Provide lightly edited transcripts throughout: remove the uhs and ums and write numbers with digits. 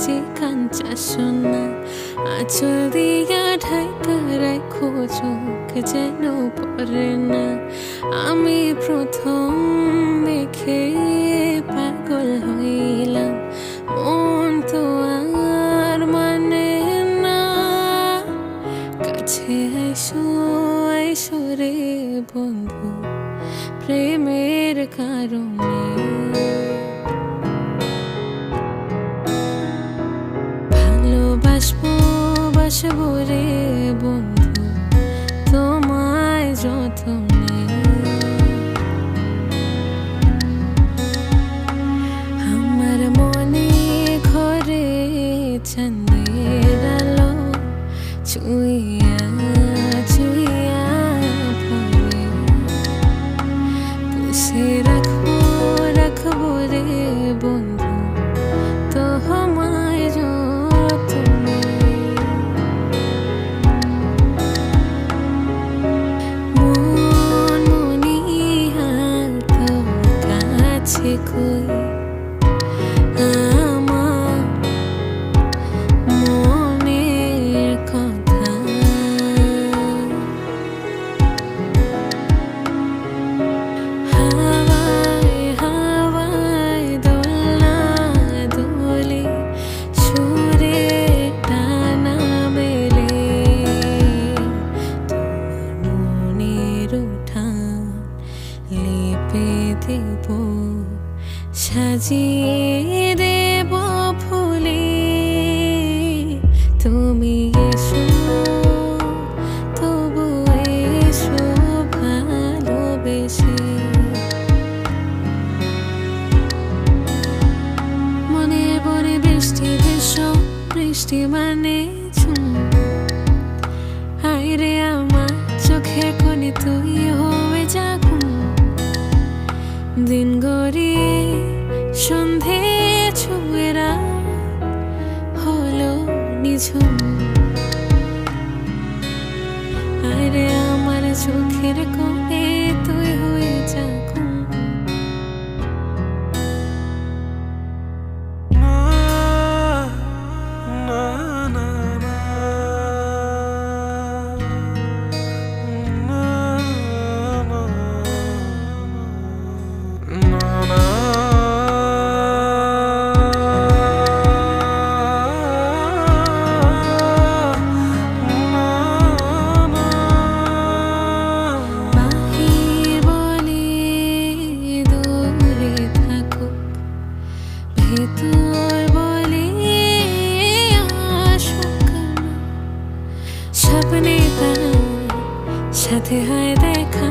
যে কাঞ্চা সোনা, আঁচল দিয়া ঢাকা রাখো চোখ যেন পড়ে না। আমি প্রথম দেখে পাগল হইলাম, মন তো আর মানে না। কাছে আইসো আইসো রে বন্ধু, প্রেমের কারণে ভালোবাসবো বাসবো রে বন্ধু, তোমায় যতনে। আমার মনে ঘরে চাঁদের আলো চুইয়া চুইয়া পড়ে, পুষে রাখবো রাখবো রে বন্ধু, তোমায় যতনে। মন মনিয়া তোর কাছে কই আমার মনের কথা। হাওয়ায় হাওয়ায় দোলনা দোলে, সুরে টানা মেলে, তোমার মনের উঠান লেপে দেব, সাজিয়ে দেব ফুলে। তুমি এসো তবু এসো ভালোবেসে, মনের বনে বৃষ্টি ভেসো, বৃষ্টি মানে ঝুম। হায়রে আমার চোখের কোণে তুই হয়ে যা ঘুম। দিন গড়িয়ে সন্ধে ছুঁয়ে রাত হলো নিঝুম। আরে আমার চোখের কোণে তুই হয়ে যা ঘুম। বাহির বলে দূরে থাকুক, ভেতর বলে আসুক না। স্বপ্নে তার সাথে হয় দেখা,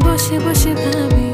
বসে বসে ভাবি